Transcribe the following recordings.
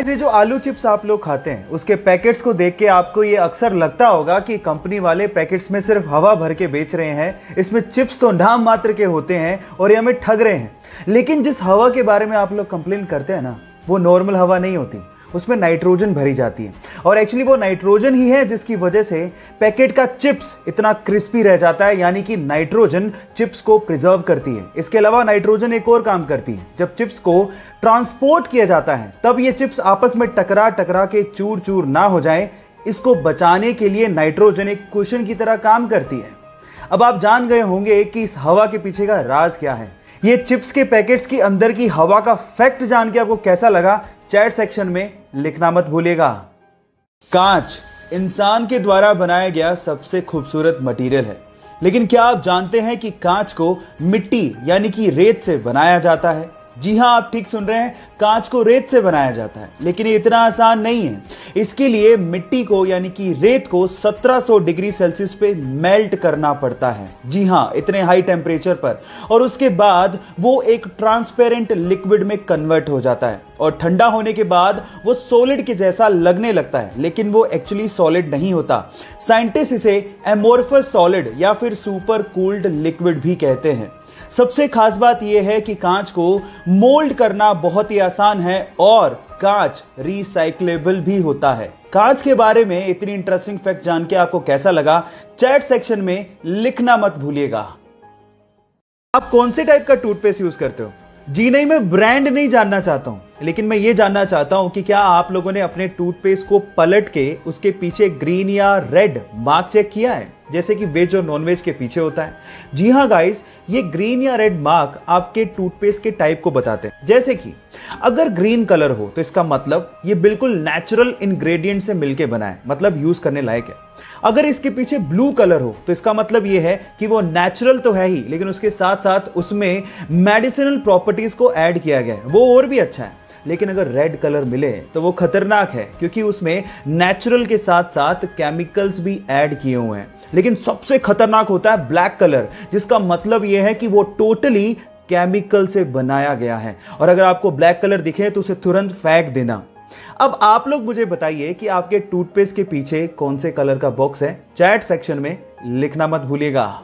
ये जो आलू चिप्स आप लोग खाते हैं उसके पैकेट्स को देख के आपको ये अक्सर लगता होगा कि कंपनी वाले पैकेट्स में सिर्फ हवा भर के बेच रहे हैं, इसमें चिप्स तो नाम मात्र के होते हैं और ये हमें ठग रहे हैं। लेकिन जिस हवा के बारे में आप लोग कंप्लेन करते हैं ना, वो नॉर्मल हवा नहीं होती, उसमें नाइट्रोजन भरी जाती है। और एक्चुअली वो नाइट्रोजन ही है जिसकी वजह से पैकेट का चिप्स इतना क्रिस्पी रह जाता है, यानी कि नाइट्रोजन चिप्स को प्रिजर्व करती है। इसके अलावा नाइट्रोजन एक और काम करती है, जब चिप्स को ट्रांसपोर्ट किया जाता है तब ये चिप्स आपस में टकरा टकरा के चूर चूर ना हो जाए, इसको बचाने के लिए नाइट्रोजन एक कुशन की तरह काम करती है। अब आप जान गए होंगे कि इस हवा के पीछे का राज क्या है। ये चिप्स के पैकेट्स के अंदर की हवा का फैक्ट जान के आपको कैसा लगा, चैट सेक्शन में लिखना मत भूलिएगा। कांच इंसान के द्वारा बनाया गया सबसे खूबसूरत मटेरियल है, लेकिन क्या आप जानते हैं कि कांच को मिट्टी यानी कि रेत से बनाया जाता है? जी हां, आप ठीक सुन रहे हैं, कांच को रेत से बनाया जाता है। लेकिन ये इतना आसान नहीं है। इसके लिए मिट्टी को यानी कि रेत को 1700 डिग्री सेल्सियस पे मेल्ट करना पड़ता है। जी हां, इतने हाई टेम्परेचर पर। और उसके बाद वो एक ट्रांसपेरेंट लिक्विड में कन्वर्ट हो जाता है और ठंडा होने के बाद वो सॉलिड के जैसा लगने लगता है, लेकिन वो एक्चुअली सॉलिड नहीं होता। साइंटिस्ट इसे एमोर्फस सॉलिड या फिर सुपर कूल्ड लिक्विड भी कहते हैं। सबसे खास बात यह है कि कांच को मोल्ड करना बहुत ही आसान है और कांच रिसाइक्लेबल भी होता है। कांच के बारे में इतनी इंटरेस्टिंग फैक्ट जान के आपको कैसा लगा, चैट सेक्शन में लिखना मत भूलिएगा। आप कौन से टाइप का टूथपेस्ट यूज करते हो? जी नहीं, मैं ब्रांड नहीं जानना चाहता हूं, लेकिन मैं ये जानना चाहता हूं कि क्या आप लोगों ने अपने टूथपेस्ट को पलट के उसके पीछे ग्रीन या रेड मार्क चेक किया है, जैसे कि वेज और नॉन वेज के पीछे होता है? जी हां गाइस, ये ग्रीन या रेड मार्क आपके टूथपेस्ट के टाइप को बताते हैं। जैसे कि अगर ग्रीन कलर हो तो इसका मतलब ये बिल्कुल नेचुरल इंग्रेडिएंट से मिलके बना है, मतलब यूज करने लायक है। अगर इसके पीछे ब्लू कलर हो तो इसका मतलब ये है कि वो नेचुरल तो है ही, लेकिन उसके साथ साथ उसमें मेडिसिनल प्रॉपर्टीज को ऐड किया गया है, वो और भी अच्छा है। लेकिन अगर रेड कलर मिले तो वो खतरनाक है, क्योंकि उसमें नेचुरल के साथ साथ केमिकल्स भी ऐड किए हुए हैं। लेकिन सबसे खतरनाक होता है ब्लैक कलर, जिसका मतलब यह है कि वो टोटली केमिकल से बनाया गया है। और अगर आपको ब्लैक कलर दिखे तो उसे तुरंत फेंक देना। अब आप लोग मुझे बताइए कि आपके टूथपेस्ट के पीछे कौन से कलर का बॉक्स है? चैट सेक्शन में लिखना मत भूलिएगा।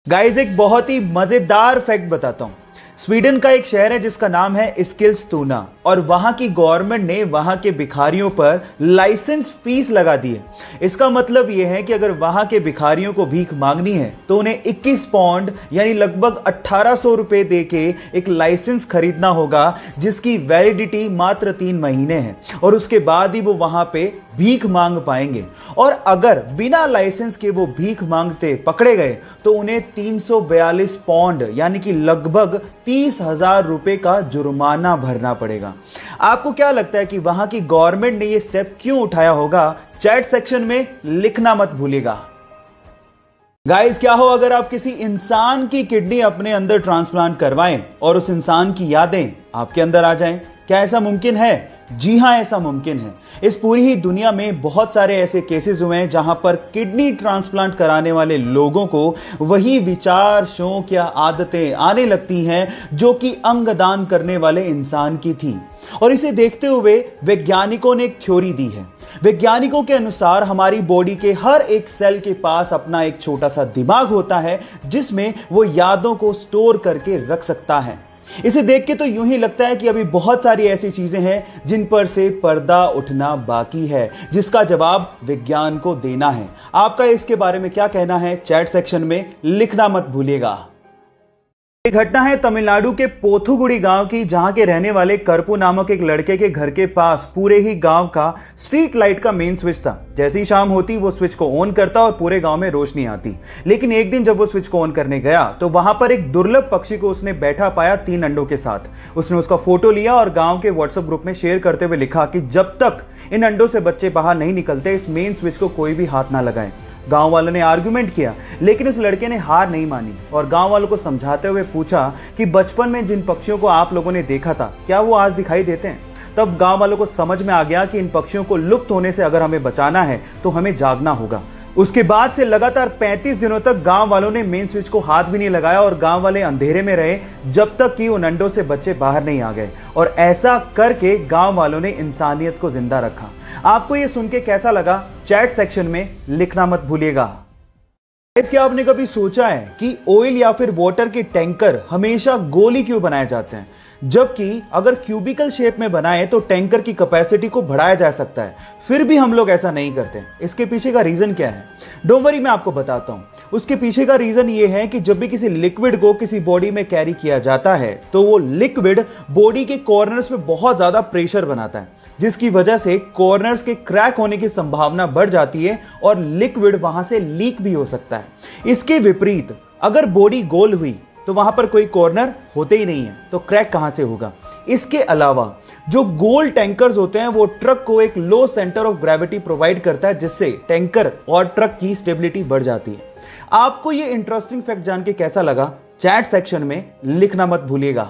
गाइस, एक बहुत ही मजेदार फैक्ट बताता हूं। स्वीडन का एक शहर है जिसका नाम है एस्किलस्तुना, और वहां की गवर्नमेंट ने वहां के भिखारियों पर लाइसेंस फीस लगा दी है। इसका मतलब यह है कि अगर वहां के भिखारियों को भीख मांगनी है तो उन्हें 21 पाउंड यानी लगभग 1800 रुपए देके एक लाइसेंस खरीदना होगा, जिसकी वैलिडिटी मात्र 3 महीने है, और उसके बाद ही वो वहां पे भीख मांग पाएंगे। और अगर बिना लाइसेंस के वो भीख मांगते पकड़े गए तो उन्हें 342 पाउंड यानी कि लगभग 30,000 रुपए का जुर्माना भरना पड़ेगा। आपको क्या लगता है कि वहां की गवर्नमेंट ने ये स्टेप क्यों उठाया होगा? चैट सेक्शन में लिखना मत भूलिएगा। गाइस, क्या हो अगर आप किसी इंसान की किडनी अपने अंदर ट्रांसप्लांट करवाएं और उस इंसान की यादें आपके अंदर आ जाएं? क्या ऐसा मुमकिन है? जी हां, ऐसा मुमकिन है। इस पूरी ही दुनिया में बहुत सारे ऐसे केसेस हुए हैं जहां पर किडनी ट्रांसप्लांट कराने वाले लोगों को वही विचार, शौक या आदतें आने लगती हैं जो कि अंगदान करने वाले इंसान की थी। और इसे देखते हुए वैज्ञानिकों ने एक थ्योरी दी है। वैज्ञानिकों के अनुसार हमारी बॉडी के हर एक सेल के पास अपना एक छोटा सा दिमाग होता है, जिसमें वो यादों को स्टोर करके रख सकता है। इसे देख के तो यूं ही लगता है कि अभी बहुत सारी ऐसी चीजें हैं जिन पर से पर्दा उठना बाकी है, जिसका जवाब विज्ञान को देना है। आपका इसके बारे में क्या कहना है? चैट सेक्शन में लिखना मत भूलिएगा। एक घटना है तमिलनाडु के पोथुगुड़ी गांव की, जहां के रहने वाले करपू नामक एक लड़के के घर के पास पूरे ही गांव का स्ट्रीट लाइट का मेन स्विच था। जैसी शाम होती वो स्विच को ऑन करता और पूरे गांव में रोशनी आती। लेकिन एक दिन जब वो स्विच को ऑन करने गया तो वहां पर एक दुर्लभ पक्षी को उसने बैठा पाया 3 अंडों के साथ। उसने उसका फोटो लिया और गांव के व्हाट्सएप ग्रुप में शेयर करते हुए लिखा कि जब तक इन अंडों से बच्चे बाहर नहीं निकलते इस मेन स्विच को कोई भी हाथ ना लगाए। गांव वालों ने आर्गुमेंट किया, लेकिन उस लड़के ने हार नहीं मानी और गांव वालों को समझाते हुए पूछा कि बचपन में जिन पक्षियों को आप लोगों ने देखा था, क्या वो आज दिखाई देते हैं? तब गांव वालों को समझ में आ गया कि इन पक्षियों को लुप्त होने से अगर हमें बचाना है तो हमें जागना होगा। उसके बाद से लगातार 35 दिनों तक गांव वालों ने मेन स्विच को हाथ भी नहीं लगाया और गांव वाले अंधेरे में रहे जब तक कि उन अंडों से बच्चे बाहर नहीं आ गए। और ऐसा करके गांव वालों ने इंसानियत को जिंदा रखा। आपको ये सुन के कैसा लगा, चैट सेक्शन में लिखना मत भूलिएगा। क्या आपने कभी सोचा है कि ऑयल या फिर वाटर के टैंकर हमेशा गोली क्यों बनाए जाते हैं, जबकि अगर क्यूबिकल शेप में बनाए तो टैंकर की कैपेसिटी को बढ़ाया जा सकता है, फिर भी हम लोग ऐसा नहीं करते। इसके पीछे का रीजन क्या है? डोंट वरी, मैं आपको बताता हूं। उसके पीछे का रीजन ये है कि जब भी किसी लिक्विड को किसी बॉडी में कैरी किया जाता है तो वो लिक्विड बॉडी के कॉर्नर्स में बहुत ज्यादा प्रेशर बनाता है, जिसकी वजह से कॉर्नर्स के क्रैक होने की संभावना बढ़ जाती है और लिक्विड वहां से लीक भी हो सकता है। इसके विपरीत अगर बॉडी गोल हुई तो वहां पर कोई कॉर्नर होते ही नहीं है, तो क्रैक कहां से होगा? इसके अलावा जो गोल टैंकर्स होते हैं वो ट्रक को एक लो सेंटर ऑफ ग्रेविटी प्रोवाइड करता है, जिससे टैंकर और ट्रक की स्टेबिलिटी बढ़ जाती है। आपको ये इंटरेस्टिंग फैक्ट जान के कैसा लगा, चैट सेक्शन में लिखना मत भूलिएगा।